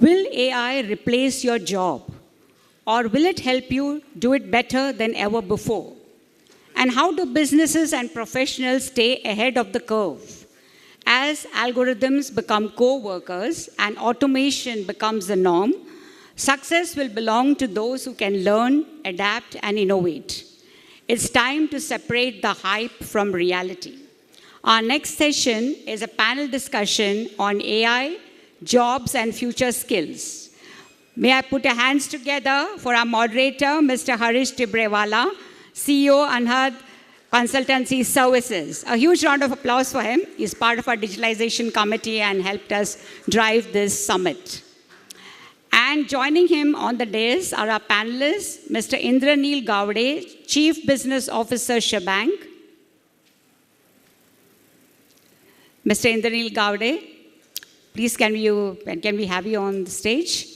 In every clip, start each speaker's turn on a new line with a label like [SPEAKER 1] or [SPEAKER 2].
[SPEAKER 1] Will AI replace your job? Or will it help you do it better than ever before? And how do businesses and professionals stay ahead of the curve? As algorithms become co-workers and automation becomes the norm, success will belong to those who can learn, adapt, and innovate. It's time to separate the hype from reality. Our next session is a panel discussion on AI, jobs, and future skills. May I put your hands together for our moderator, Mr. Hareesh Tibrewala, CEO, Anhad Consultancy Services. A huge round of applause for him. He's part of our digitalization committee and helped us drive this summit. And joining him on the dais are our panelists, Mr. Indraneel Gowde, Chief Business Officer, Shabank. Mr. Indraneel Gowde, please can we have you on the stage?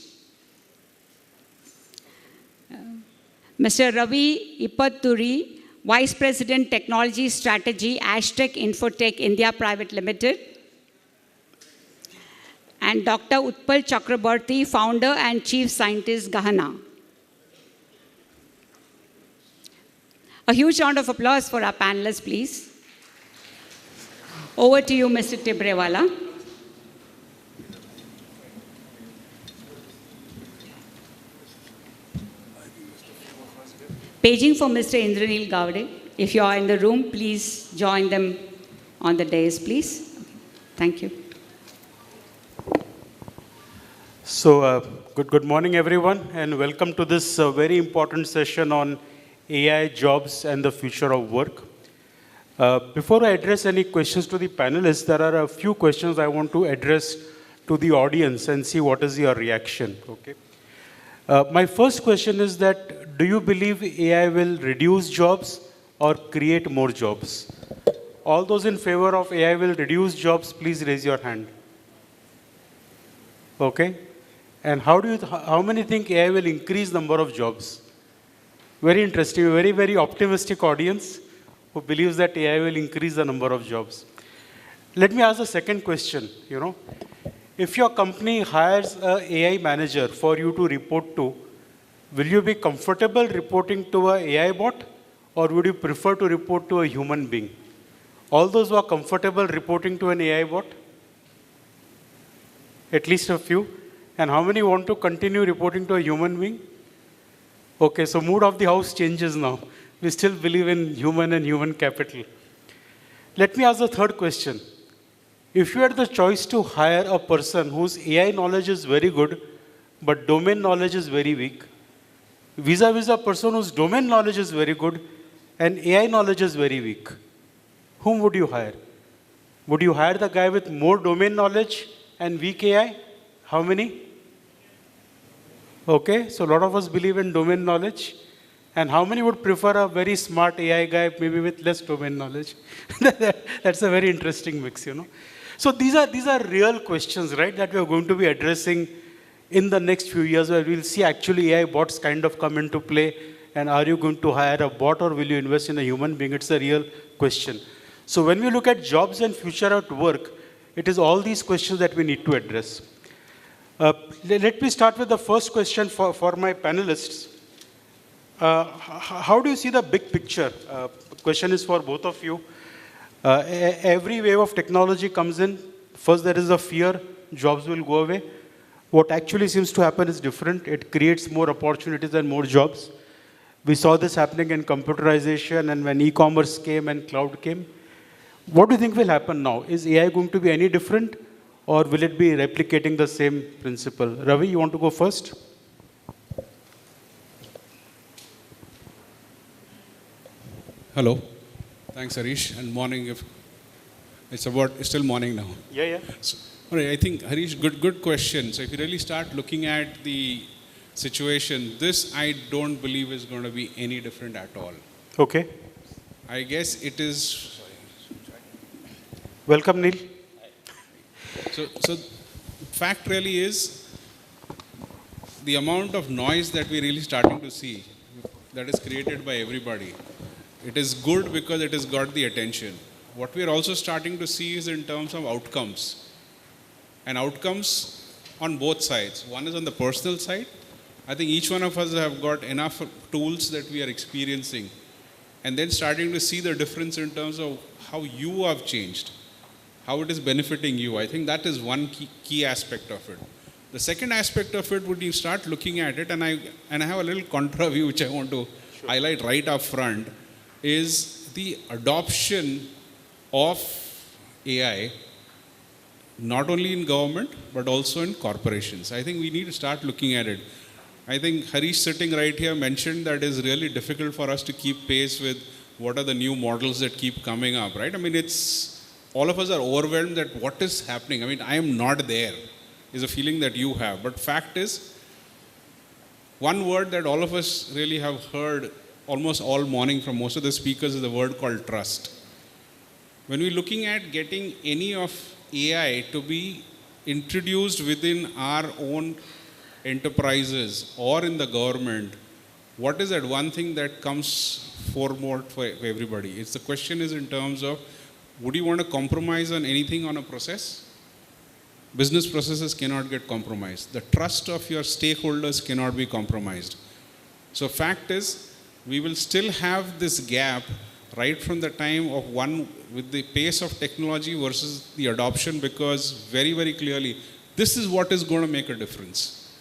[SPEAKER 1] Mr. Ravi Eppaturi, Vice President Technology Strategy, Ashtech Infotech India Private Limited. And Dr. Utpal Chakraborty, Founder and Chief Scientist, GAHNA. A huge round of applause for our panelists, please. Over to you, Mr. Tibrewala. Paging for Mr. Indraneel Gowde. If you are in the room, please join them on the dais, please. Thank you.
[SPEAKER 2] So, good morning, everyone, and welcome to this very important session on AI, jobs, and the future of work. Before I address any questions to the panelists, there are a few questions I want to address to the audience and see what is your reaction. Okay. My first question is that, do you believe AI will reduce jobs or create more jobs? All those in favor of AI will reduce jobs, please raise your hand. Okay. And how many think AI will increase number of jobs? Very interesting, very, very optimistic audience who believes that AI will increase the number of jobs. Let me ask a second question, If your company hires an AI manager for you to report to, will you be comfortable reporting to an AI bot, or would you prefer to report to a human being? All those who are comfortable reporting to an AI bot? At least a few. And how many want to continue reporting to a human being? Okay, so mood of the house changes now. We still believe in human and human capital. Let me ask the third question. If you had the choice to hire a person whose AI knowledge is very good, but domain knowledge is very weak, vis-a-vis a person whose domain knowledge is very good and AI knowledge is very weak, whom would you hire? Would you hire the guy with more domain knowledge and weak AI? How many? Okay, so a lot of us believe in domain knowledge. And how many would prefer a very smart AI guy, maybe with less domain knowledge? That's a very interesting mix, So these are real questions, right, that we are going to be addressing in the next few years, where we'll see actually AI bots kind of come into play. And are you going to hire a bot, or will you invest in a human being? It's a real question. So when we look at jobs and future at work, it is all these questions that we need to address. Let me start with the first question for my panelists. How do you see the big picture? The question is for both of you. Every wave of technology comes in. First, there is a fear, jobs will go away. What actually seems to happen is different. It creates more opportunities and more jobs. We saw this happening in computerization and when e-commerce came and cloud came. What do you think will happen now? Is AI going to be any different, or will it be replicating the same principle? Ravi, you want to go first?
[SPEAKER 3] Hello. Thanks, Hareesh. And morning. It's still morning now.
[SPEAKER 2] Yeah.
[SPEAKER 3] So, all right, I think, Hareesh, good question. So if you really start looking at the situation, this I don't believe is going to be any different at all.
[SPEAKER 2] Okay.
[SPEAKER 3] I guess it is.
[SPEAKER 2] Welcome, Neil.
[SPEAKER 3] So fact really is the amount of noise that we're really starting to see that is created by everybody. It is good because it has got the attention. What we are also starting to see is in terms of outcomes. And outcomes on both sides. One is on the personal side. I think each one of us have got enough tools that we are experiencing, and then starting to see the difference in terms of how you have changed, how it is benefiting you. I think that is one key aspect of it. The second aspect of it, when you start looking at it, and I have a little contra view which I want to highlight right up front, is the adoption of AI, not only in government, but also in corporations. I think we need to start looking at it. I think Hareesh sitting right here mentioned that it's really difficult for us to keep pace with what are the new models that keep coming up, right? I mean, all of us are overwhelmed at what is happening. I mean, I am not there, is a feeling that you have. But fact is, one word that all of us really have heard almost all morning from most of the speakers is the word called trust. When we're looking at getting any of AI to be introduced within our own enterprises or in the government, what is that one thing that comes foremost for everybody? The question is in terms of, would you want to compromise on anything on a process? Business processes cannot get compromised. The trust of your stakeholders cannot be compromised. So fact is, we will still have this gap right from the time of one with the pace of technology versus the adoption, because very, very clearly, this is what is going to make a difference.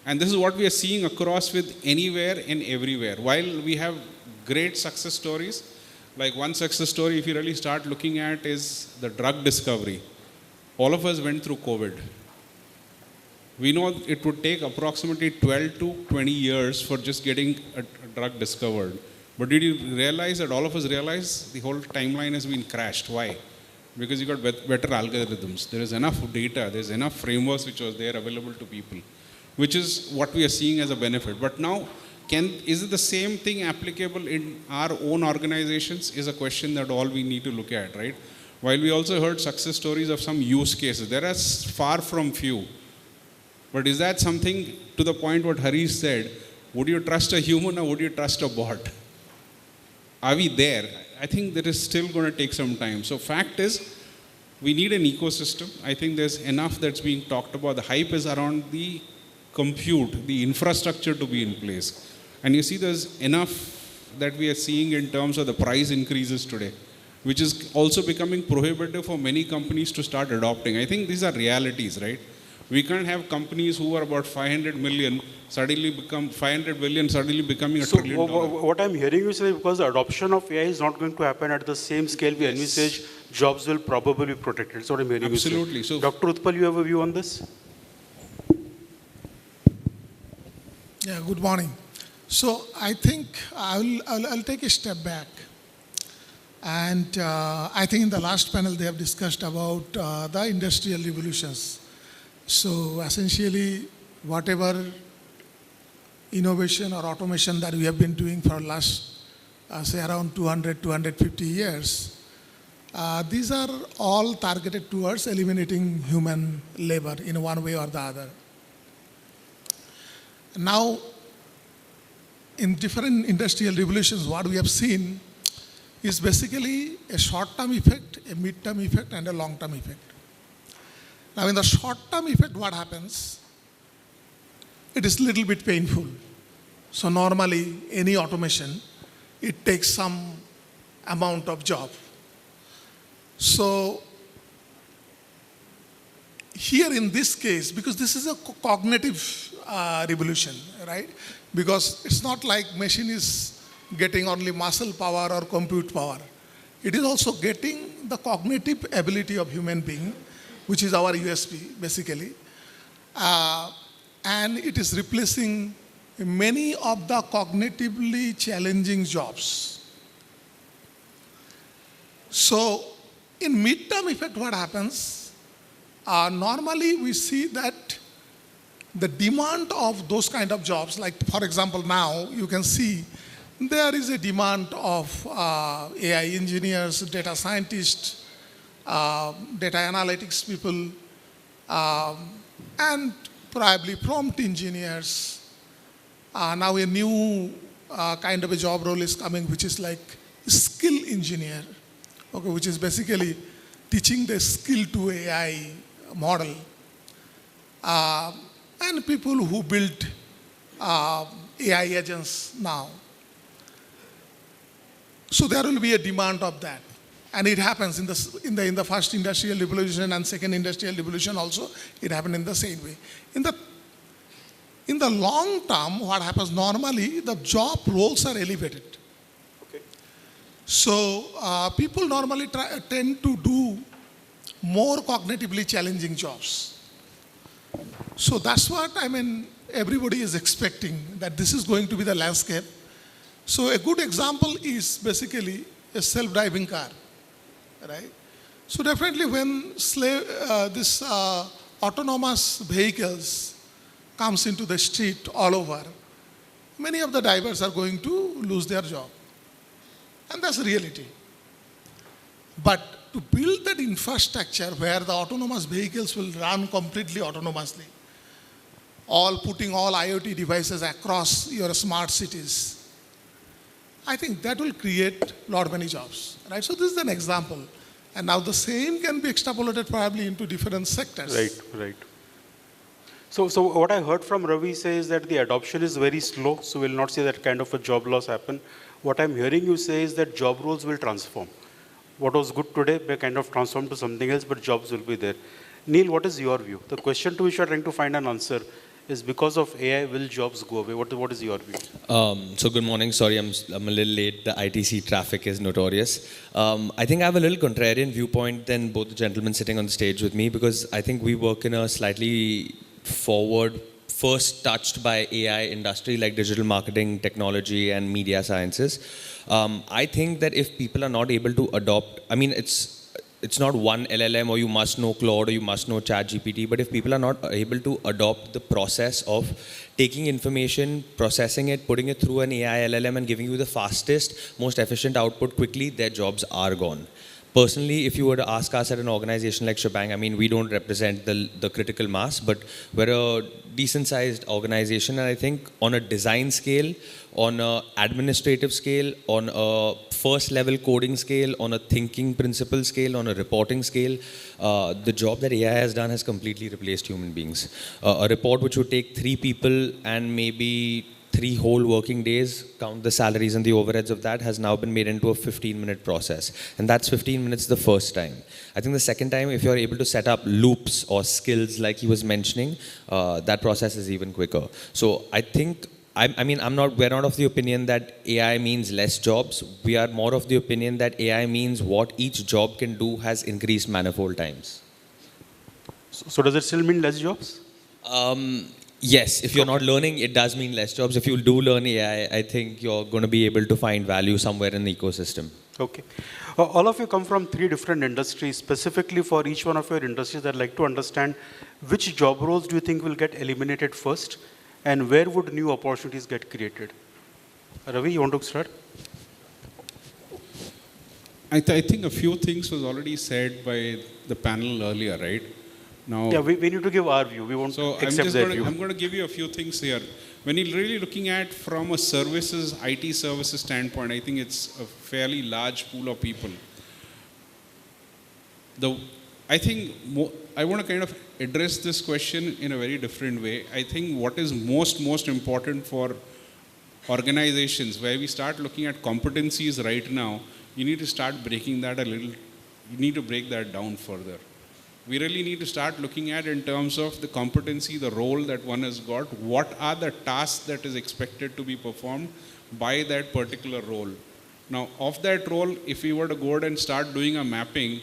[SPEAKER 3] And this is what we are seeing across with anywhere and everywhere. While we have great success stories, like one success story, if you really start looking at, is the drug discovery. All of us went through COVID. We know it would take approximately 12 to 20 years for just getting a drug discovered. But did you realize that all of us realize the whole timeline has been crashed? Why? Because you got better algorithms. There is enough data, there's enough frameworks which was there available to people, which is what we are seeing as a benefit. But now, is it the same thing applicable in our own organizations is a question that all we need to look at, right? While we also heard success stories of some use cases, there are far from few. But is that something, to the point what Hareesh said, would you trust a human or would you trust a bot? Are we there? I think that is still going to take some time. So fact is, we need an ecosystem. I think there's enough that's being talked about. The hype is around the compute, the infrastructure to be in place. And you see there's enough that we are seeing in terms of the price increases today, which is also becoming prohibitive for many companies to start adopting. I think these are realities, right? We can't have companies who are about 500 million suddenly become 500 billion, suddenly becoming $1 trillion.
[SPEAKER 2] What I'm hearing you say, because the adoption of AI is not going to happen at the same scale we envisage, jobs will probably be protected. That's what I'm hearing you say.
[SPEAKER 3] Absolutely. So,
[SPEAKER 2] Dr. Utpal, you have a view on this?
[SPEAKER 4] Yeah, good morning. So I think I'll take a step back. And I think in the last panel they have discussed about the industrial revolutions. So essentially, whatever innovation or automation that we have been doing for last, say around 200, 250 years, these are all targeted towards eliminating human labor in one way or the other. Now, in different industrial revolutions, what we have seen is basically a short-term effect, a mid-term effect, and a long-term effect. Now, in the short-term effect, what happens? It is a little bit painful. So normally, any automation, it takes some amount of job. So here in this case, because this is a cognitive revolution, right? Because it's not like machine is getting only muscle power or compute power. It is also getting the cognitive ability of human being, which is our USP, basically. And it is replacing many of the cognitively challenging jobs. So in mid-term effect, what happens? Normally, we see that the demand of those kind of jobs, like for example, now you can see there is a demand of AI engineers, data scientists, data analytics people, and probably prompt engineers. Now a new kind of a job role is coming, which is like skill engineer, okay, which is basically teaching the skill to AI model. and people who build AI agents now. So there will be a demand of that. And it happens in the first industrial revolution and second industrial revolution also, it happened in the same way. In the long term, what happens normally, the job roles are elevated.
[SPEAKER 2] Okay.
[SPEAKER 4] So people normally tend to do more cognitively challenging jobs. So that's what everybody is expecting, that this is going to be the landscape. So a good example is basically a self-driving car, right? So definitely when this autonomous vehicles comes into the street all over, many of the drivers are going to lose their job. And that's the reality. But to build that infrastructure where the autonomous vehicles will run completely autonomously, putting all IoT devices across your smart cities, I think that will create lot many jobs, right? So this is an example. And now the same can be extrapolated probably into different sectors.
[SPEAKER 2] Right. So what I heard from Ravi says that the adoption is very slow, so we'll not see that kind of a job loss happen. What I'm hearing you say is that job roles will transform. What was good today may kind of transform to something else, but jobs will be there. Neil, what is your view? The question to which you are trying to find an answer is, because of AI, will jobs go away? What is your view?
[SPEAKER 5] So good morning. Sorry, I'm a little late. The ITC traffic is notorious. I think I have a little contrarian viewpoint than both the gentlemen sitting on the stage with me, because I think we work in a slightly forward, first touched by AI industry like digital marketing, technology, and media sciences. I think that if people are not able to adopt, it's not one LLM or you must know Claude or you must know ChatGPT, but if people are not able to adopt the process of taking information, processing it, putting it through an AI LLM and giving you the fastest, most efficient output quickly, their jobs are gone. Personally, if you were to ask us at an organization like Shebang, we don't represent the critical mass, but we're a decent-sized organization, and I think on a design scale, on an administrative scale, on a first-level coding scale, on a thinking principle scale, on a reporting scale, the job that AI has done has completely replaced human beings. A report which would take 3 people and maybe 3 whole working days, count the salaries and the overheads of that, has now been made into a 15-minute process. And that's 15 minutes the first time. I think the second time, if you're able to set up loops or skills like he was mentioning, that process is even quicker. So I think, we're not of the opinion that AI means less jobs. We are more of the opinion that AI means what each job can do has increased manifold times.
[SPEAKER 2] So does it still mean less jobs?
[SPEAKER 5] Yes, if you're not learning, it does mean less jobs. If you do learn AI, I think you're going to be able to find value somewhere in the ecosystem.
[SPEAKER 2] Okay. All of you come from 3 different industries. Specifically for each one of your industries, I'd like to understand which job roles do you think will get eliminated first, and where would new opportunities get created? Ravi, you want to start?
[SPEAKER 3] I think a few things was already said by the panel earlier, right? Now,
[SPEAKER 2] yeah, we need to give our view. We won't accept their view.
[SPEAKER 3] I'm going to give you a few things here. When you're really looking at from a IT services standpoint, I think it's a fairly large pool of people. I want to kind of address this question in a very different way. I think what is most important for organizations, where we start looking at competencies right now, you need to start breaking that a little. You need to break that down further. We really need to start looking at, in terms of the competency, the role that one has got, what are the tasks that is expected to be performed by that particular role. Now, of that role, if we were to go ahead and start doing a mapping,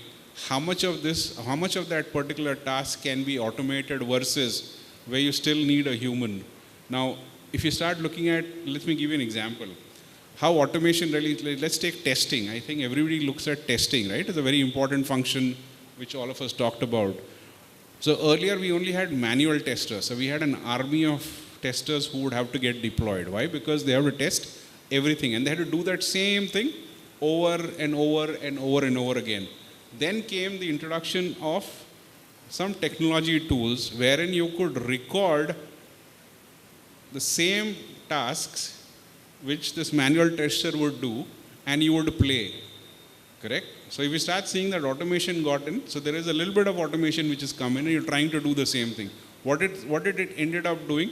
[SPEAKER 3] how much of that particular task can be automated versus where you still need a human. Now, if you start looking at, let me give you an example. How automation really, let's take testing. I think everybody looks at testing, right? It's a very important function which all of us talked about. So earlier we only had manual testers. So we had an army of testers who would have to get deployed. Why? Because they have to test everything, and they had to do that same thing over and over and over and over again. Then came the introduction of some technology tools wherein you could record the same tasks which this manual tester would do, and you would play. Correct? So if you start seeing that automation got in, so there is a little bit of automation which is coming and you're trying to do the same thing. What did it ended up doing?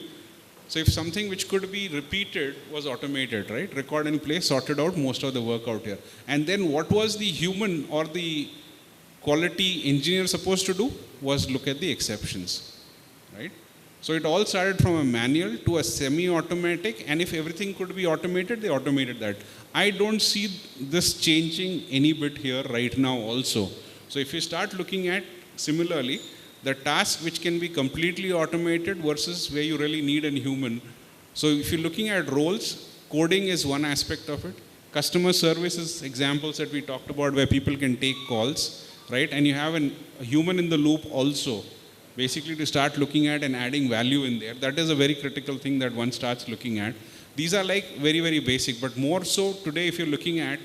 [SPEAKER 3] So if something which could be repeated was automated, right? Record and play sorted out most of the work out here. And then what was the human or the quality engineer supposed to do? Was look at the exceptions, right? So it all started from a manual to a semi-automatic, and if everything could be automated, they automated that. I don't see this changing any bit here right now also. So if you start looking at, similarly, the task which can be completely automated versus where you really need a human. So if you're looking at roles, coding is one aspect of it. Customer services examples that we talked about where people can take calls, right? And you have a human in the loop also, basically to start looking at and adding value in there. That is a very critical thing that one starts looking at. These are like very, very basic, but more so today if you're looking at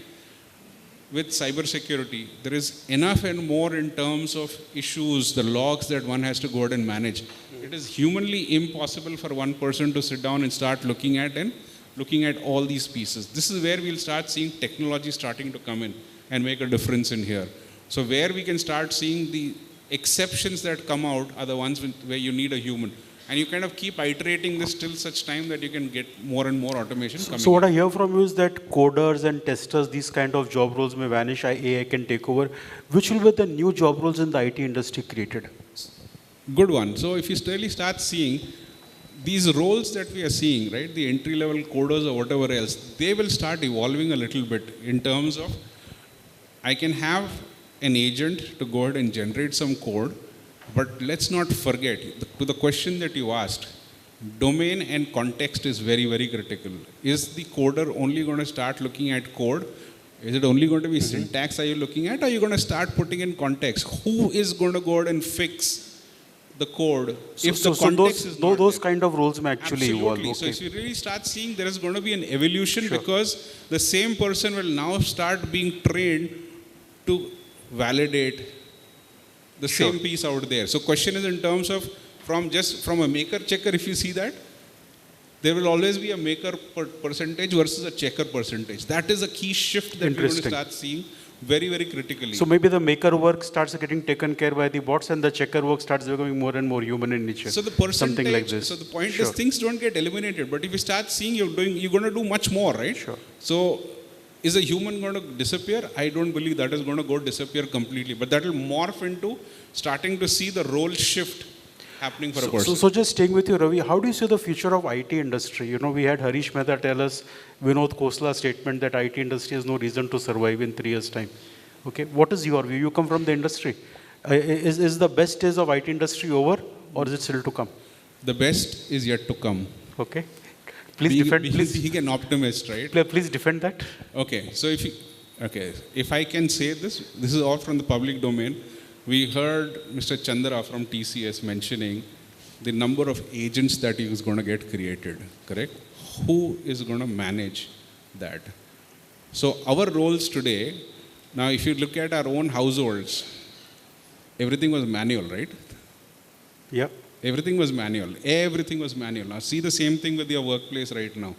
[SPEAKER 3] with cybersecurity, there is enough and more in terms of issues, the logs that one has to go out and manage. It is humanly impossible for one person to sit down and start looking at all these pieces. This is where we'll start seeing technology starting to come in and make a difference in here. So where we can start seeing the exceptions that come out are the ones where you need a human. And you kind of keep iterating this till such time that you can get more and more automation coming.
[SPEAKER 2] So what I hear from you is that coders and testers, these kind of job roles may vanish, AI can take over. Which will be the new job roles in the IT industry created?
[SPEAKER 3] Good one. So if you really start seeing these roles that we are seeing, right, the entry-level coders or whatever else, they will start evolving a little bit in terms of, I can have an agent to go ahead and generate some code, but let's not forget, to the question that you asked, domain and context is very, very critical. Is the coder only going to start looking at code? Is it only going to be syntax are you looking at? Or are you going to start putting in context? Who is going to go ahead and fix the code if the context is not
[SPEAKER 2] those
[SPEAKER 3] there?
[SPEAKER 2] kind of roles may actually evolve. Okay.
[SPEAKER 3] So if you really start seeing there is going to be an evolution because the same person will now start being trained to validate the same piece out there. So question is in terms of from a maker checker, if you see that, there will always be a maker percentage versus a checker percentage. That is a key shift that we're going to start seeing very, very critically.
[SPEAKER 2] So maybe the maker work starts getting taken care by the bots and the checker work starts becoming more and more human in nature.
[SPEAKER 3] So the percentage,
[SPEAKER 2] something like this.
[SPEAKER 3] So the point is things don't get eliminated, but if you start seeing you're going to do much more, right?
[SPEAKER 2] Sure.
[SPEAKER 3] So is a human going to disappear? I don't believe that is going to go disappear completely, but that will morph into starting to see the role shift happening for a person.
[SPEAKER 2] So just staying with you, Ravi, how do you see the future of IT industry? You know, we had Hareesh Mehta tell us Vinod Khosla's statement that IT industry has no reason to survive in 3 years' time. Okay, what is your view? You come from the industry. Is the best days of IT industry over or is it still to come?
[SPEAKER 3] The best is yet to come.
[SPEAKER 2] Okay. Please defend.
[SPEAKER 3] Being an optimist, right?
[SPEAKER 2] Please defend that.
[SPEAKER 3] Okay, so if I can say this is all from the public domain. We heard Mr. Chandra from TCS mentioning the number of agents that he is going to get created, correct? Who is going to manage that? So our roles today, now if you look at our own households, everything was manual, right?
[SPEAKER 2] Yeah.
[SPEAKER 3] Everything was manual. Everything was manual. Now see the same thing with your workplace right now.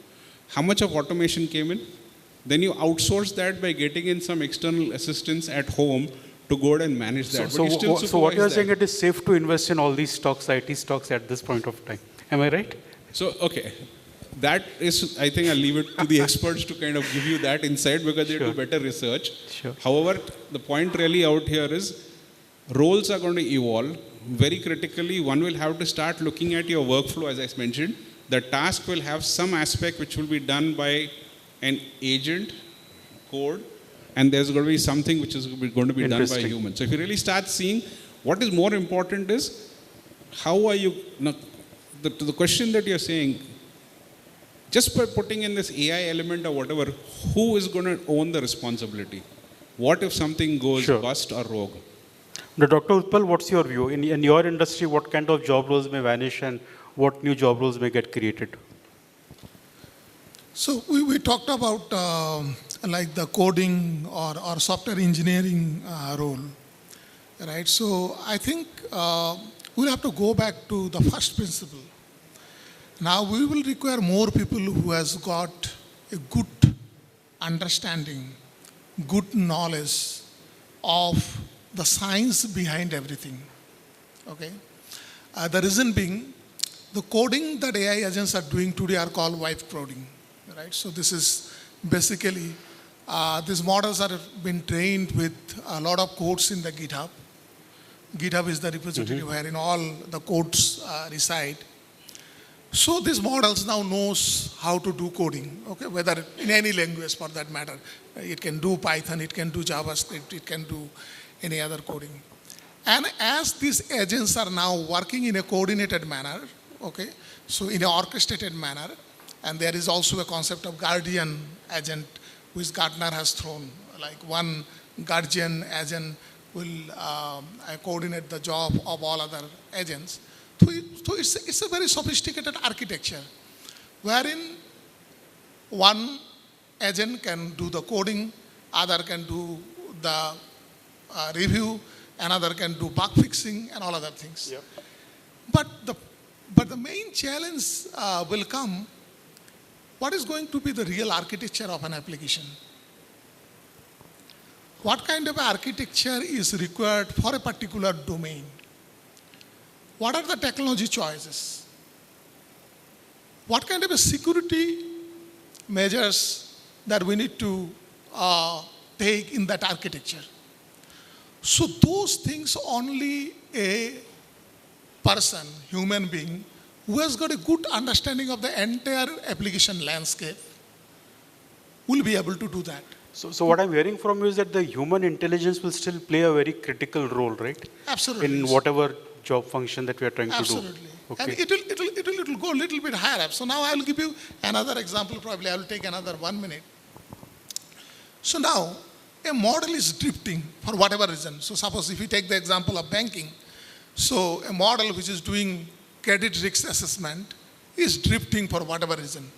[SPEAKER 3] How much of automation came in? Then you outsource that by getting in some external assistance at home to go ahead and manage that.
[SPEAKER 2] So what you are saying, it is safe to invest in all these stocks, IT stocks at this point of time. Am I right?
[SPEAKER 3] So, okay. That is, I think I'll leave it to the experts to kind of give you that insight because they do better research.
[SPEAKER 2] Sure.
[SPEAKER 3] However, the point really out here is roles are going to evolve. Very critically, one will have to start looking at your workflow, as I mentioned. The task will have some aspect which will be done by an agent, code, and there's going to be something which is going to be done by a human. So if you really start seeing, what is more important is, how are you, now, to the question that you're saying, just by putting in this AI element or whatever, who is going to own the responsibility? What if something goes bust or rogue?
[SPEAKER 2] Now, Dr. Utpal, what's your view? In your industry, what kind of job roles may vanish and what new job roles may get created?
[SPEAKER 4] So we talked about like the coding or software engineering role, right? So I think we'll have to go back to the first principle. Now we will require more people who has got a good understanding, good knowledge of the science behind everything, okay? The reason being, the coding that AI agents are doing today are called vibe coding, right? So this is basically, these models are been trained with a lot of codes in the GitHub. GitHub is the repository wherein all the codes reside. So these models now knows how to do coding, okay, whether in any language for that matter. It can do Python, it can do JavaScript, it can do any other coding. And as these agents are now working in a coordinated manner, okay, so in an orchestrated manner, and there is also a concept of guardian agent which Gartner has thrown, like one guardian agent will coordinate the job of all other agents. So it's a very sophisticated architecture, wherein one agent can do the coding, other can do the review, another can do bug fixing and all other things.
[SPEAKER 2] Yep.
[SPEAKER 4] But the main challenge will come, what is going to be the real architecture of an application? What kind of architecture is required for a particular domain? What are the technology choices? What kind of a security measures that we need to take in that architecture? So those things only a person, human being, who has got a good understanding of the entire application landscape will be able to do that.
[SPEAKER 2] So what I'm hearing from you is that the human intelligence will still play a very critical role, right?
[SPEAKER 4] Absolutely.
[SPEAKER 2] In whatever job function that we are trying to do.
[SPEAKER 4] Absolutely.
[SPEAKER 2] Okay.
[SPEAKER 4] And it'll go a little bit higher up. So now I'll give you another example, probably I'll take another 1 minute. So now, a model is drifting for whatever reason. So suppose if you take the example of banking, so a model which is doing credit risk assessment is drifting for whatever reason.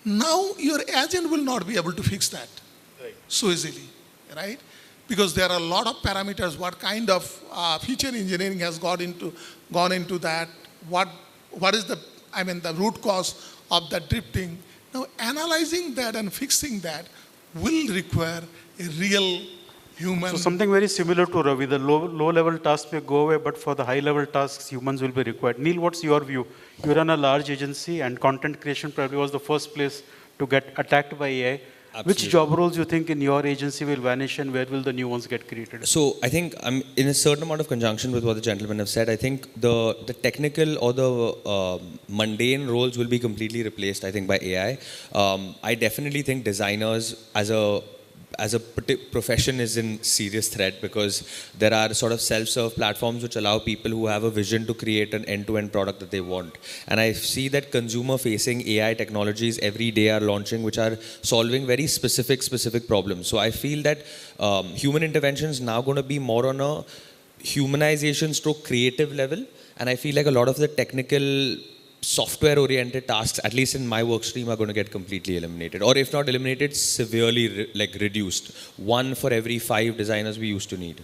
[SPEAKER 4] Now your agent will not be able to fix that so easily, right? Because there are a lot of parameters, what kind of feature engineering has gone into that, what is the root cause of the drifting. Now analyzing that and fixing that will require a real human.
[SPEAKER 2] So something very similar to Ravi, the low level tasks may go away, but for the high level tasks, humans will be required. Neil, what's your view? You run a large agency and content creation probably was the first place to get attacked by AI.
[SPEAKER 5] Absolutely.
[SPEAKER 2] Which job roles you think in your agency will vanish and where will the new ones get created?
[SPEAKER 5] So I think I'm in a certain amount of conjunction with what the gentlemen have said. I think the technical or the mundane roles will be completely replaced, I think, by AI. I definitely think designers as a profession is in serious threat because there are sort of self-serve platforms which allow people who have a vision to create an end-to-end product that they want. And I see that consumer-facing AI technologies every day are launching which are solving very specific problems. So I feel that human intervention is now going to be more on a humanization stroke creative level. And I feel like a lot of the technical software-oriented tasks, at least in my work stream, are going to get completely eliminated. Or if not eliminated, severely reduced. 1 for every 5 designers we used to need.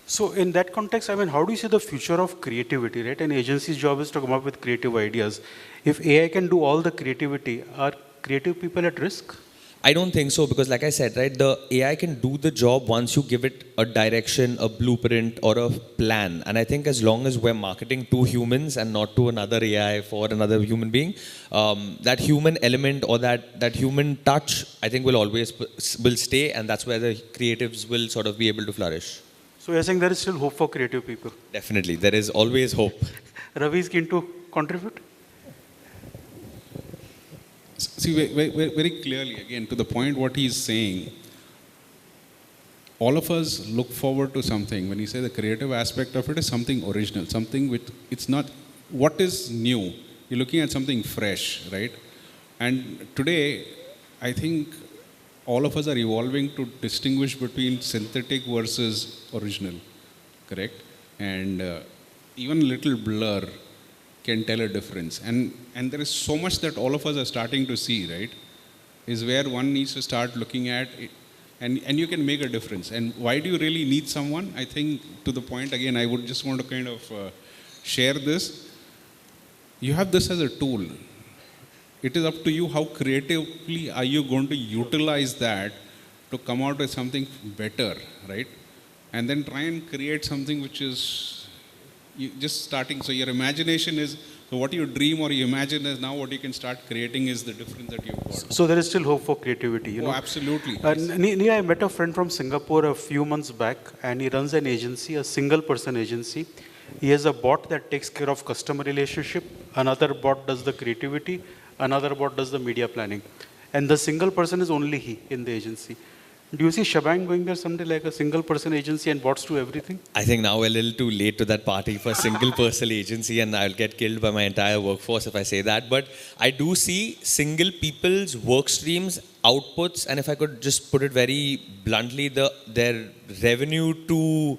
[SPEAKER 2] So in that context, how do you see the future of creativity, right? An agency's job is to come up with creative ideas. If AI can do all the creativity, are creative people at risk?
[SPEAKER 5] I don't think so, because like I said, right, the AI can do the job once you give it a direction, a blueprint or a plan. And I think as long as we're marketing to humans and not to another AI for another human being, that human element or that human touch, I think will stay, and that's where the creatives will sort of be able to flourish.
[SPEAKER 2] So you're saying there is still hope for creative people?
[SPEAKER 5] Definitely, there is always hope.
[SPEAKER 2] Ravi is keen to contribute?
[SPEAKER 3] See, very clearly, again, to the point what he's saying, all of us look forward to something. When you say the creative aspect of it is something original, something which, it's not, what is new? You're looking at something fresh, right? And today, I think all of us are evolving to distinguish between synthetic versus original, correct? And even a little blur can tell a difference. And there is so much that all of us are starting to see, right? Is where one needs to start looking at it, and you can make a difference. And why do you really need someone? I think to the point, again, I would just want to kind of share this. You have this as a tool. It is up to you how creatively are you going to utilize that to come out with something better, right? And then try and create something which is you just starting. So your imagination is, so what you dream or you imagine is now what you can start creating is the difference that you've got.
[SPEAKER 2] So there is still hope for creativity, you know.
[SPEAKER 3] Absolutely.
[SPEAKER 2] I met a friend from Singapore a few months back, and he runs an agency, a single person agency. He has a bot that takes care of customer relationship. Another bot does the creativity. Another bot does the media planning. And the single person is only he in the agency. Do you see Shabang going there someday, like a single person agency and bots do everything?
[SPEAKER 5] I think now we're a little too late to that party for single person agency, and I'll get killed by my entire workforce if I say that. But I do see single people's work streams, outputs, and if I could just put it very bluntly, their revenue to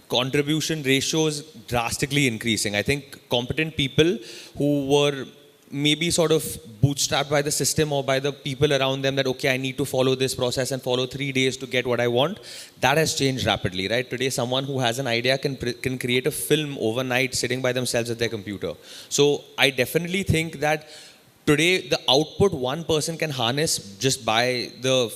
[SPEAKER 5] contribution ratios drastically increasing. I think competent people who were maybe sort of bootstrapped by the system or by the people around them that, okay, I need to follow this process and follow 3 days to get what I want. That has changed rapidly, right? Today, someone who has an idea can create a film overnight sitting by themselves at their computer. So I definitely think that today, the output one person can harness just by the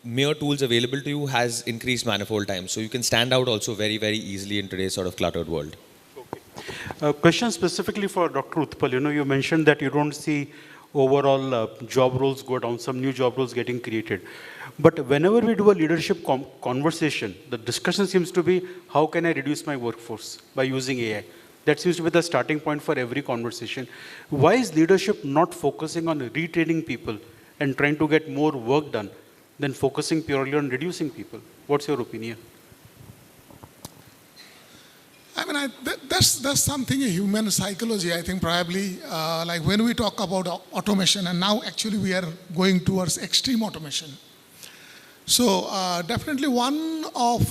[SPEAKER 5] mere tools available to you has increased manifold times. So you can stand out also very, very easily in today's sort of cluttered world.
[SPEAKER 2] Question specifically for Dr. Utpal. You know, you mentioned that you don't see overall job roles go down, some new job roles getting created. But whenever we do a leadership conversation, the discussion seems to be, how can I reduce my workforce by using AI? That seems to be the starting point for every conversation. Why is leadership not focusing on retraining people and trying to get more work done than focusing purely on reducing people? What's your opinion?
[SPEAKER 4] I mean, that's something in human psychology. I think probably like when we talk about automation, and now actually we are going towards extreme automation. So definitely one of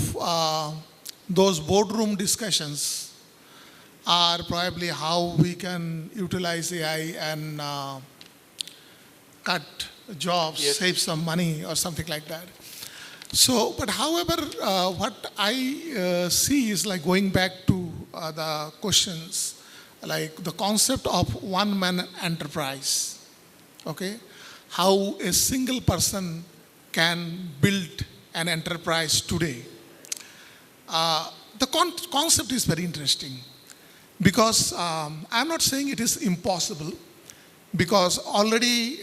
[SPEAKER 4] those boardroom discussions are probably how we can utilize AI and cut jobs, yes, save some money or something like that. So, but however, what I see is like going back to the questions, like the concept of one-man enterprise, okay? How a single person can build an enterprise today. The concept is very interesting because I'm not saying it is impossible, because already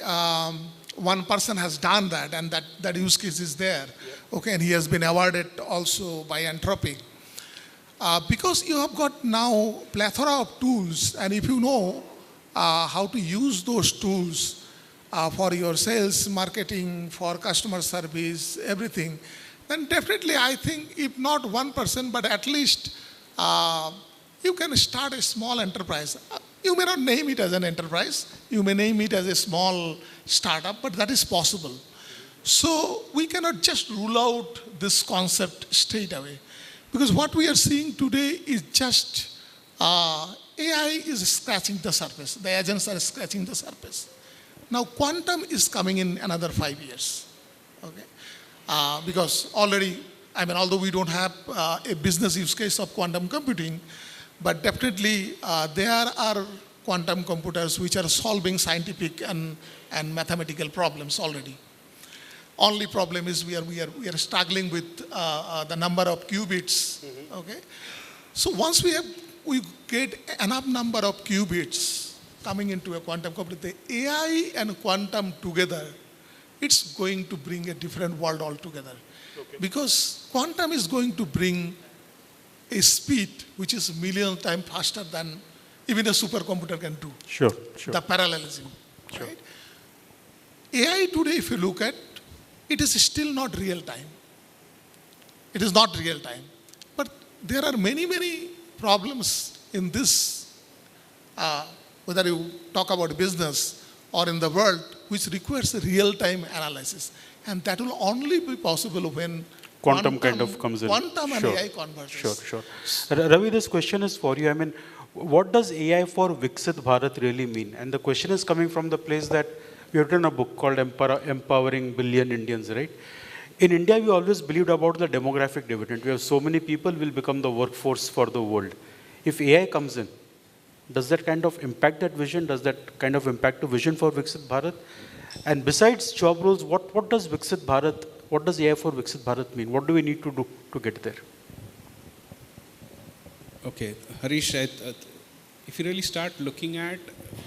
[SPEAKER 4] one person has done that, and that use case is there. Yeah. Okay, and he has been awarded also by Anthropic. Because you have got now plethora of tools, and if you know how to use those tools for your sales, marketing, for customer service, everything, then definitely I think if not one person, but at least you can start a small enterprise. You may not name it as an enterprise, you may name it as a small startup, but that is possible. So we cannot just rule out this concept straight away. Because what we are seeing today is just AI is scratching the surface. The agents are scratching the surface. Now quantum is coming in another 5 years. Okay? Because already, I mean, although we don't have a business use case of quantum computing, but definitely there are quantum computers which are solving scientific and mathematical problems already. Only problem is we are struggling with the number of qubits. Mm-hmm. Okay, so once we get enough number of qubits coming into a quantum computer, the AI and quantum together, it's going to bring a different world altogether. Okay. Because quantum is going to bring a speed which is a million times faster than even a supercomputer can do.
[SPEAKER 2] Sure, sure.
[SPEAKER 4] The parallelism.
[SPEAKER 2] Sure.
[SPEAKER 4] Right? AI today, if you look at, it is still not real time. It is not real time. But there are many, many problems in this, whether you talk about business or in the world, which requires a real-time analysis. And that will only be possible when
[SPEAKER 2] quantum kind of comes in.
[SPEAKER 4] Quantum and
[SPEAKER 2] sure.
[SPEAKER 4] AI converges.
[SPEAKER 2] Sure, sure. Ravi, this question is for you. I mean, what does AI for Viksit Bharat really mean? And the question is coming from the place that we have written a book called Empowering Billion Indians, right? In India, we always believed about the demographic dividend. We have so many people will become the workforce for the world. If AI comes in, does that kind of impact that vision? Does that kind of impact the vision for Viksit Bharat? And besides job roles, what does Viksit Bharat, what does AI for Viksit Bharat mean? What do we need to do to get there?
[SPEAKER 3] Okay, Hareesh, if you really start looking at,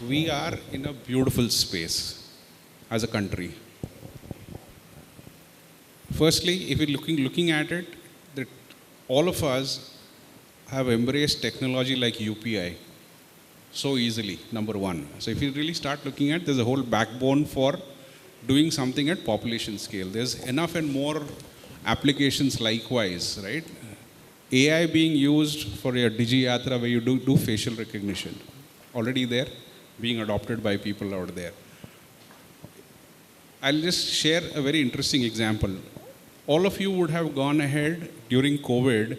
[SPEAKER 3] we are in a beautiful space as a country. Firstly, if you're looking at it, that all of us have embraced technology like UPI so easily, number one. So if you really start looking at, there's a whole backbone for doing something at population scale. There's enough and more applications likewise, right? AI being used for your Digi-Yatra where you do facial recognition. Already there, being adopted by people out there. I'll just share a very interesting example. All of you would have gone ahead during COVID,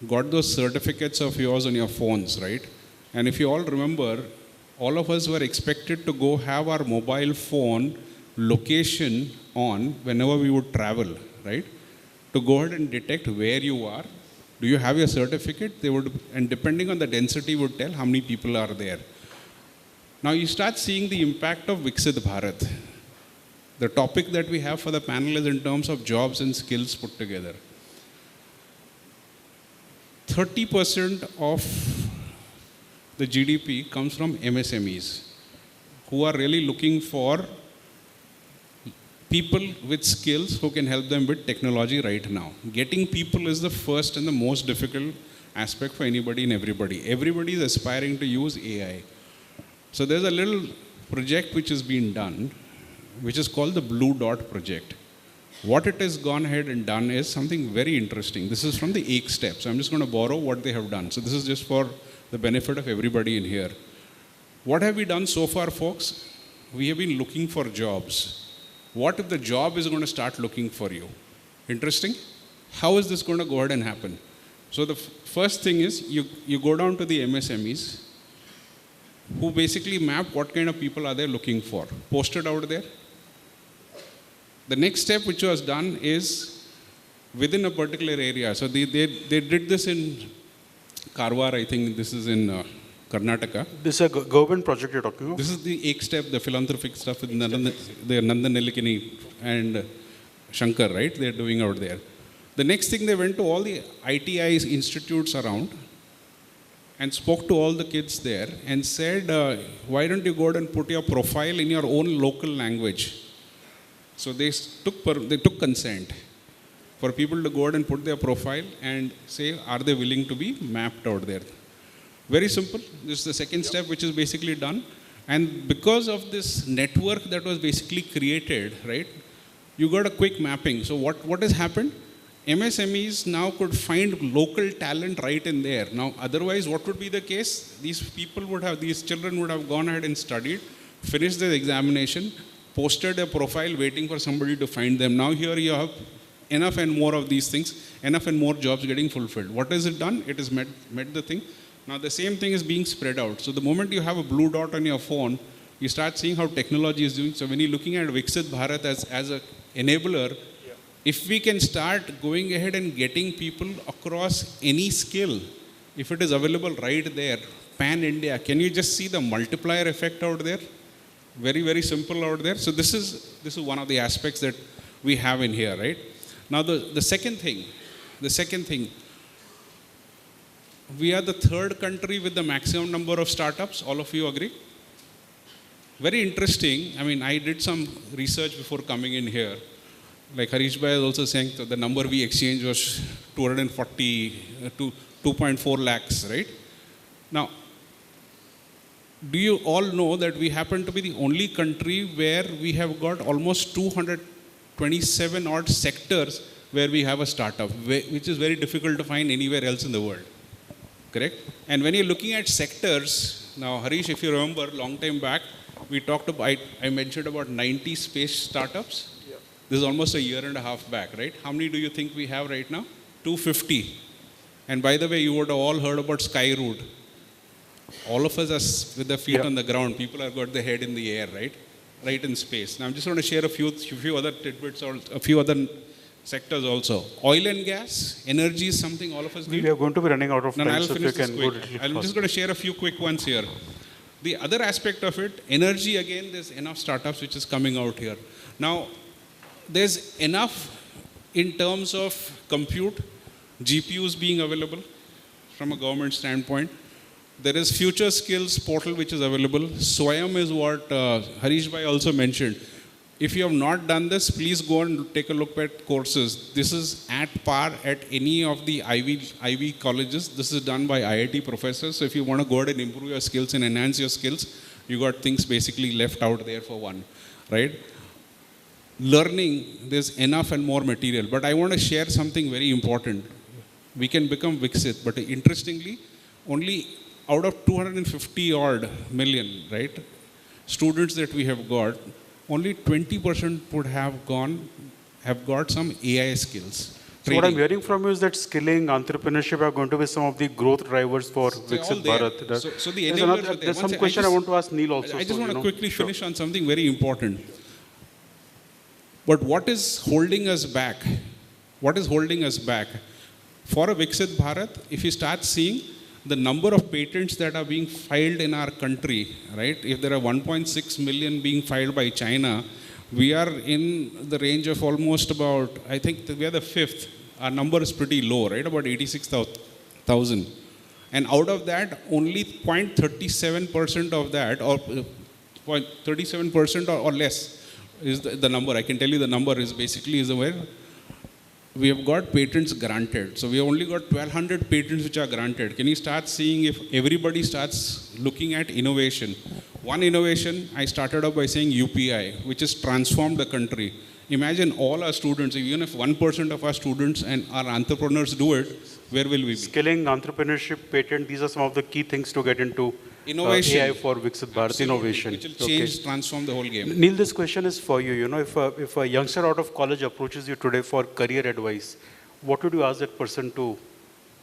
[SPEAKER 3] got those certificates of yours on your phones, right? And if you all remember, all of us were expected to go have our mobile phone location on whenever we would travel, right? To go ahead and detect where you are. Do you have your certificate? They would, and depending on the density, would tell how many people are there. Now you start seeing the impact of Viksit Bharat. The topic that we have for the panel is in terms of jobs and skills put together. 30% of the GDP comes from MSMEs, who are really looking for people with skills who can help them with technology right now. Getting people is the first and the most difficult aspect for anybody and everybody. Everybody is aspiring to use AI. So there's a little project which is being done, which is called the Blue Dot Project. What it has gone ahead and done is something very interesting. This is from the 8 steps. I'm just going to borrow what they have done. So this is just for the benefit of everybody in here. What have we done so far, folks? We have been looking for jobs. What if the job is going to start looking for you? Interesting. How is this going to go ahead and happen? So the first thing is you go down to the MSMEs who basically map what kind of people are they looking for. Posted out there. The next step which was done is within a particular area. So they did this in Karwar, I think this is in Karnataka.
[SPEAKER 2] This is a government project you're talking about?
[SPEAKER 3] This is the 8 step, the philanthropic stuff with Nandan Nelikini and Shankar, right? They're doing out there. The next thing, they went to all the ITI institutes around and spoke to all the kids there and said, why don't you go ahead and put your profile in your own local language? So they took consent for people to go ahead and put their profile and say, are they willing to be mapped out there? Very simple. This is the second step, which is basically done. And because of this network that was basically created, right, you got a quick mapping. So what has happened? MSMEs now could find local talent right in there. Now, otherwise, what would be the case? These children would have gone ahead and studied, finished their examination, posted a profile, waiting for somebody to find them. Now here you have enough and more of these things, enough and more jobs getting fulfilled. What has it done? It has met the thing. Now the same thing is being spread out. So the moment you have a blue dot on your phone, you start seeing how technology is doing. So when you're looking at Viksit Bharat as an enabler, if we can start going ahead and getting people across any skill, if it is available right there, pan-India, can you just see the multiplier effect out there? Very, very simple out there. So this is one of the aspects that we have in here, right? Now the second thing, we are the third country with the maximum number of startups. All of you agree? Very interesting. I mean, I did some research before coming in here. Like Hareesh Bhai is also saying that the number we exchanged was 2.4 lakhs, right? Now, do you all know that we happen to be the only country where we have got almost 227 odd sectors where we have a startup, which is very difficult to find anywhere else in the world. Correct? And when you're looking at sectors, now Hareesh, if you remember, long time back, we talked about, I mentioned about 90 space startups. Yeah. This is almost a year and a half back, right? How many do you think we have right now? 250. And by the way, you would have all heard about Skyroot. All of us are with the feet on the ground. People have got their head in the air, right? Right in space. Now I'm just going to share a few other tidbits or a few other sectors also. Oil and gas, energy is something all of us need.
[SPEAKER 2] We are going to be running out of time,
[SPEAKER 3] I'll
[SPEAKER 2] so
[SPEAKER 3] finish
[SPEAKER 2] if you can go
[SPEAKER 3] I'm just going to share a few quick ones here. The other aspect of it, energy, again, there's enough startups which is coming out here. Now, there's enough in terms of compute, GPUs being available. from a government standpoint. There is Future Skills portal which is available. Swayam is what Hareesh bhai also mentioned. If you have not done this, please go and take a look at courses. This is at par at any of the Ivy colleges. This is done by IIT professors. So if you want to go ahead and improve your skills and enhance your skills, you got things basically left out there for one, right? Learning, there's enough and more material. But I want to share something very important. We can become Viksit, but interestingly, only out of 250 odd million, right, students that we have got, only 20% would have got some AI skills.
[SPEAKER 2] So what I'm hearing from you is that skilling, entrepreneurship are going to be some of the growth drivers for Viksit Bharat.
[SPEAKER 3] So the enablers
[SPEAKER 2] there's some question I want to ask Neil also.
[SPEAKER 3] I just want to quickly finish on something very important. But what is holding us back? What is holding us back? For a Viksit Bharat, if you start seeing the number of patents that are being filed in our country, right? If there are 1.6 million being filed by China, we are in the range of almost about, I think we are the fifth. Our number is pretty low, right? About 86,000. And out of that, only 0.37% of that, or 0.37% or less is the number. I can tell you the number is basically is where we have got patents granted. So we have only got 1,200 patents which are granted. Can you start seeing if everybody starts looking at innovation? One innovation, I started off by saying UPI, which has transformed the country. Imagine all our students, even if 1% of our students and our entrepreneurs do it, where will we be?
[SPEAKER 2] Skilling, entrepreneurship, patent, these are some of the key things to get into
[SPEAKER 3] innovation.
[SPEAKER 2] AI for Viksit Bharat, innovation.
[SPEAKER 3] Which will change, transform the whole game.
[SPEAKER 2] Neil, this question is for you. You know, if a youngster out of college approaches you today for career advice, what would you ask that person to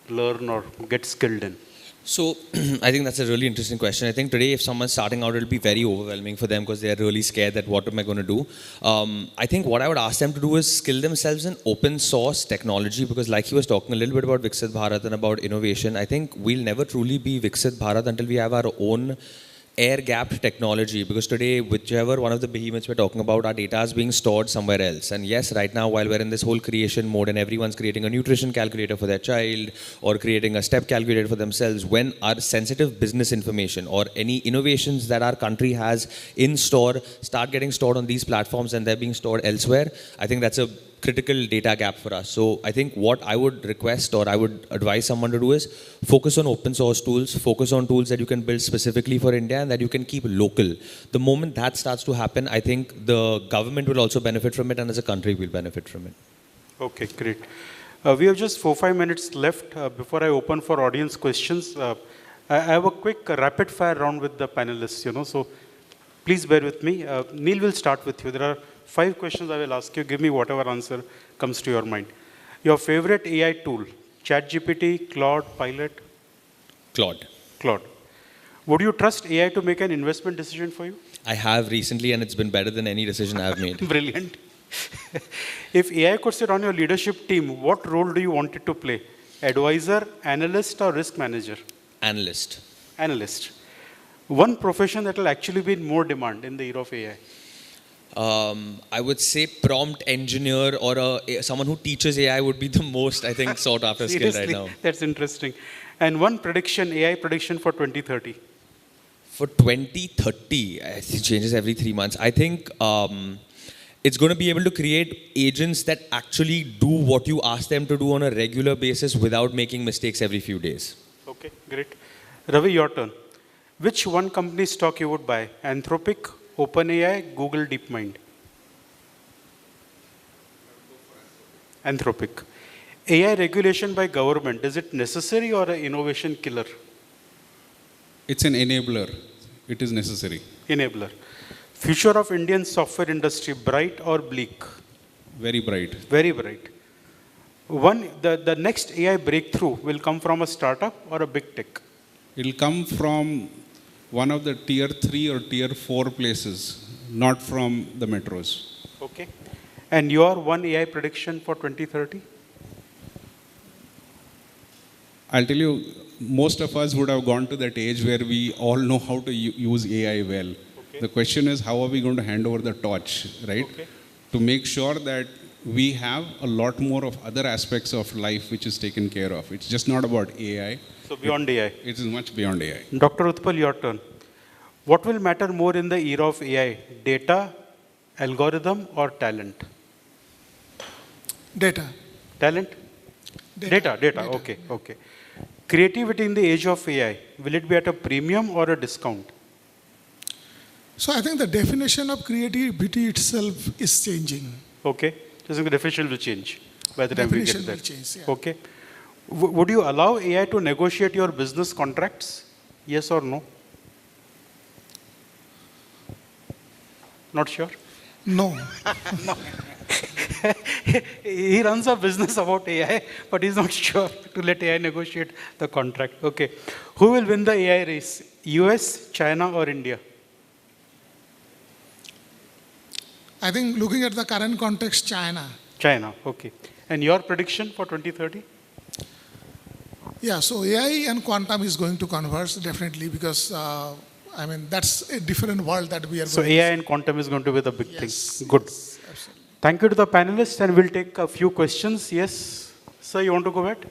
[SPEAKER 2] learn or get skilled in?
[SPEAKER 5] So I think that's a really interesting question. I think today if someone's starting out, it'll be very overwhelming for them because they're really scared that what am I going to do? I think what I would ask them to do is skill themselves in open source technology, because like he was talking a little bit about Viksit Bharat and about innovation, I think we'll never truly be Viksit Bharat until we have our own air-gapped technology, because today, whichever one of the behemoths we're talking about, our data is being stored somewhere else. And yes, right now, while we're in this whole creation mode and everyone's creating a nutrition calculator for their child or creating a step calculator for themselves, when our sensitive business information or any innovations that our country has in store start getting stored on these platforms and they're being stored elsewhere, I think that's a critical data gap for us. So I think what I would request or I would advise someone to do is focus on open source tools, focus on tools that you can build specifically for India and that you can keep local. The moment that starts to happen, I think the government will also benefit from it, and as a country we'll benefit from it.
[SPEAKER 2] Okay, great. We have just 4-5 minutes left before I open for audience questions. I have a quick rapid fire round with the panelists, you know, so please bear with me. Neil, will start with you. There are 5 questions I will ask you. Give me whatever answer comes to your mind. Your favorite AI tool? ChatGPT, Claude, Pilot?
[SPEAKER 5] Claude.
[SPEAKER 2] Claude. Would you trust AI to make an investment decision for you?
[SPEAKER 5] I have recently, and it's been better than any decision I've made.
[SPEAKER 2] Brilliant. If AI could sit on your leadership team, what role do you want it to play? Advisor, analyst, or risk manager?
[SPEAKER 5] Analyst.
[SPEAKER 2] Analyst. One profession that will actually be in more demand in the era of AI?
[SPEAKER 5] I would say prompt engineer or someone who teaches AI would be the most, I think, sought after skill right now.
[SPEAKER 2] That's interesting. And one prediction, AI prediction for 2030?
[SPEAKER 5] For 2030, it changes every 3 months. I think it's going to be able to create agents that actually do what you ask them to do on a regular basis without making mistakes every few days.
[SPEAKER 2] Okay, great. Ravi, your turn. Which one company stock you would buy? Anthropic, OpenAI, Google DeepMind? Anthropic. AI regulation by government, is it necessary or an innovation killer?
[SPEAKER 3] It's an enabler. It is necessary.
[SPEAKER 2] Enabler. Future of Indian software industry, bright or bleak?
[SPEAKER 3] Very bright.
[SPEAKER 2] Very bright. The next AI breakthrough will come from a startup or a big tech?
[SPEAKER 3] It will come from one of the tier 3 or tier 4 places, not from the metros.
[SPEAKER 2] Okay. And your one AI prediction for 2030?
[SPEAKER 3] I'll tell you, most of us would have gone to that age where we all know how to use AI well. Okay. The question is, how are we going to hand over the torch, right? Okay. To make sure that we have a lot more of other aspects of life which is taken care of. It's just not about AI.
[SPEAKER 2] So beyond AI.
[SPEAKER 3] It is much beyond AI.
[SPEAKER 2] Dr. Utpal, your turn. What will matter more in the era of AI? Data, algorithm, or talent?
[SPEAKER 4] Data.
[SPEAKER 2] Talent? Data. Okay, okay. Creativity in the age of AI, will it be at a premium or a discount?
[SPEAKER 4] So I think the definition of creativity itself is changing.
[SPEAKER 2] Okay. So the definition will change by the time we get there.
[SPEAKER 4] Definition will change, yeah.
[SPEAKER 2] Okay. Would you allow AI to negotiate your business contracts? Yes or no? Not sure?
[SPEAKER 4] No.
[SPEAKER 2] He runs a business about AI, but he's not sure to let AI negotiate the contract. Okay. Who will win the AI race? US, China, or India?
[SPEAKER 4] I think looking at the current context, China.
[SPEAKER 2] China, okay. And your prediction for 2030?
[SPEAKER 4] Yeah, so AI and quantum is going to converge definitely because, I mean, that's a different world that we are
[SPEAKER 2] So
[SPEAKER 4] going
[SPEAKER 2] AI
[SPEAKER 4] to
[SPEAKER 2] and quantum is going to be the big
[SPEAKER 4] Yes,
[SPEAKER 2] thing. Good.
[SPEAKER 4] yes, absolutely.
[SPEAKER 2] Thank you to the panelists, and we'll take a few questions. Yes, sir, you want to go ahead?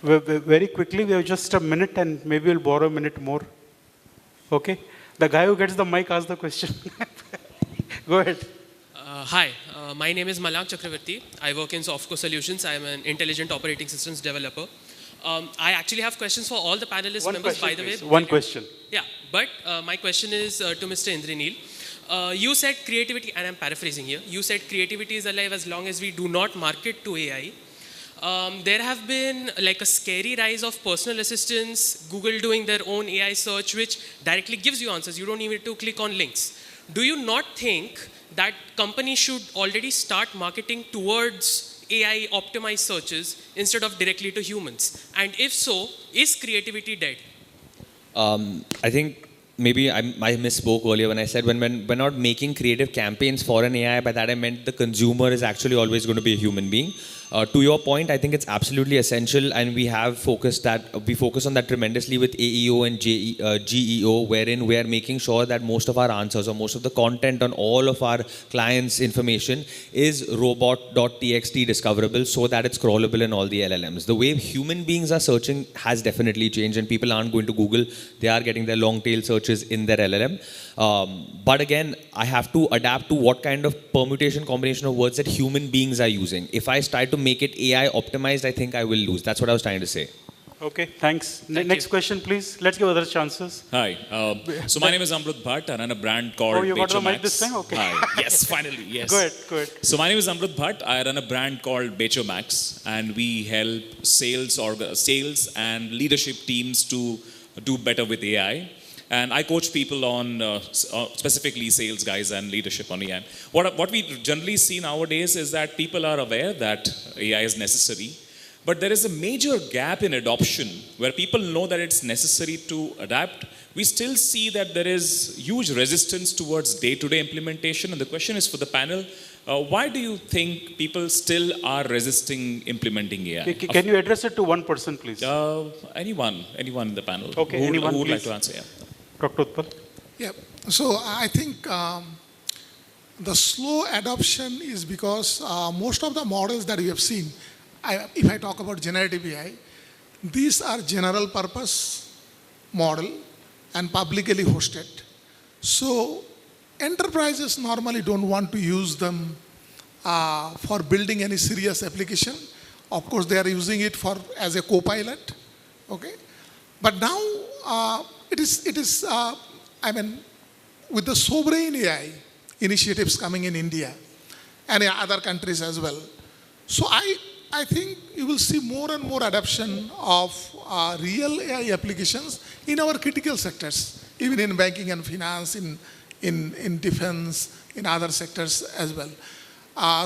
[SPEAKER 2] Very quickly, we have just a minute, and maybe we'll borrow a minute more. Okay? The guy who gets the mic asks the question. Go ahead.
[SPEAKER 6] Hi, my name is Chakraborty. I work in Softco Solutions. I am an intelligent operating systems developer. I actually have questions for all the panelists members, by the way.
[SPEAKER 2] One question.
[SPEAKER 6] Yeah, but my question is to Mr. Indraneel. You said creativity, and I'm paraphrasing here, you said creativity is alive as long as we do not market to AI. There have been like a scary rise of personal assistants, Google doing their own AI search, which directly gives you answers. You don't need to click on links. Do you not think that companies should already start marketing towards AI optimized searches instead of directly to humans? And if so, is creativity dead?
[SPEAKER 5] I think maybe I misspoke earlier when I said when we're not making creative campaigns for an AI, by that I meant the consumer is actually always going to be a human being. To your point, I think it's absolutely essential, and we focus on that tremendously with AEO and GEO, wherein we are making sure that most of our answers or most of the content on all of our clients' information is robot.txt discoverable so that it's crawlable in all the LLMs. The way human beings are searching has definitely changed, and people aren't going to Google. They are getting their long tail searches in their LLM. But again, I have to adapt to what kind of permutation combination of words that human beings are using. If I try to make it AI optimized, I think I will lose. That's what I was trying to say.
[SPEAKER 2] Okay, thanks. Next question, please. Let's give other chances.
[SPEAKER 7] Hi. So my name is Amrut Bhatt. I run a brand called
[SPEAKER 2] you got the mic
[SPEAKER 7] Bechomax.
[SPEAKER 2] this time? Okay.
[SPEAKER 7] Hi. Yes, finally. Yes.
[SPEAKER 2] Go ahead.
[SPEAKER 7] So my name is Amrut Bhatt. I run a brand called Bechomax, and we help sales and leadership teams to do better with AI. And I coach people on specifically sales guys and leadership on AI. What we generally see nowadays is that people are aware that AI is necessary, but there is a major gap in adoption where people know that it's necessary to adapt. We still see that there is huge resistance towards day-to-day implementation. And the question is for the panel, why do you think people still are resisting implementing AI?
[SPEAKER 2] Can you address it to one person, please?
[SPEAKER 7] Anyone in the panel.
[SPEAKER 2] Okay, anyone,
[SPEAKER 7] who would like
[SPEAKER 2] please.
[SPEAKER 7] to answer? Yeah.
[SPEAKER 2] Dr. Utpal.
[SPEAKER 4] Yeah, so I think the slow adoption is because most of the models that we have seen, if I talk about generative AI, these are general purpose model and publicly hosted. So enterprises normally don't want to use them for building any serious application. Of course, they are using it as a co-pilot, okay? But now, it is. I mean, with the sovereign AI initiatives coming in India and in other countries as well. So I think you will see more and more adoption of real AI applications in our critical sectors, even in banking and finance, in defense, in other sectors as well.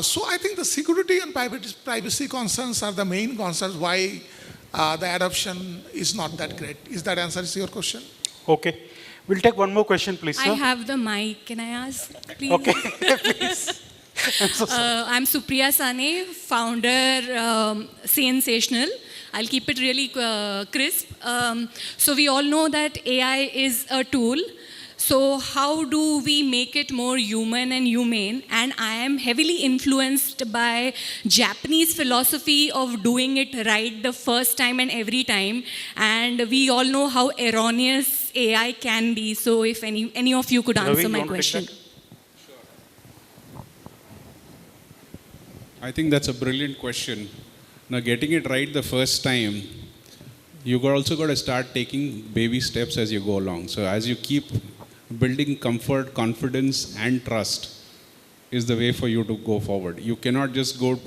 [SPEAKER 4] So I think the security and privacy concerns are the main concerns why the adoption is not that great. Is that answers your question?
[SPEAKER 2] Okay. We'll take one more question, please, sir.
[SPEAKER 8] I have the mic. Can I ask, please?
[SPEAKER 2] Okay, please.
[SPEAKER 8] I'm Supriya Sane, founder, Sensational. I'll keep it really crisp. So we all know that AI is a tool. So how do we make it more human and humane? And I am heavily influenced by Japanese philosophy of doing it right the first time and every time. And we all know how erroneous AI can be. So if any of you could answer
[SPEAKER 2] Ravi,
[SPEAKER 8] my question.
[SPEAKER 3] I think that's a brilliant question. Now, getting it right the first time, you also got to start taking baby steps as you go along. So as you keep building comfort, confidence, and trust is the way for you to go forward. You cannot just go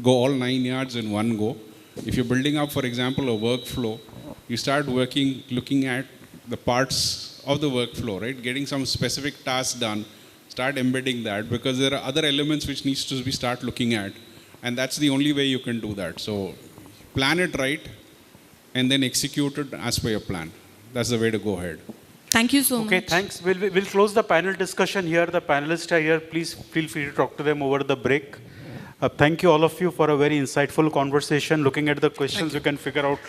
[SPEAKER 3] all 9 yards in one go. If you're building up, for example, a workflow, you start looking at the parts of the workflow, right? Getting some specific tasks done, start embedding that, because there are other elements which needs to be start looking at, and that's the only way you can do that. So plan it right, and then execute it as per your plan. That's the way to go ahead.
[SPEAKER 8] Thank you so much.
[SPEAKER 2] Okay, thanks. We'll close the panel discussion here. The panelists are here. Please feel free to talk to them over the break. Thank you all of you for a very insightful conversation. Looking at the questions, you can figure out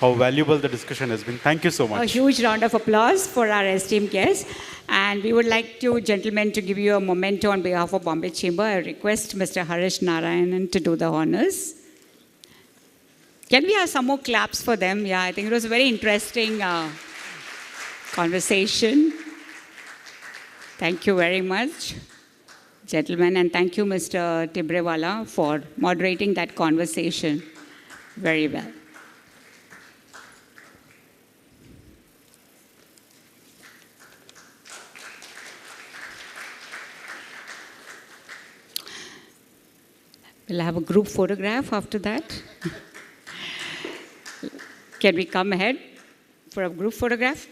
[SPEAKER 2] how valuable the discussion has been. Thank you so much.
[SPEAKER 1] A huge round of applause for our esteemed guests. And we would like to, gentlemen, to give you a memento on behalf of Bombay Chamber. I request Mr. Hareesh Narayanan to do the honors. Can we have some more claps for them? Yeah, I think it was a very interesting conversation. Thank you very much, gentlemen. And thank you, Mr. Tibrewala, for moderating that conversation very well. We'll have a group photograph after that. Can we come ahead for a group photograph?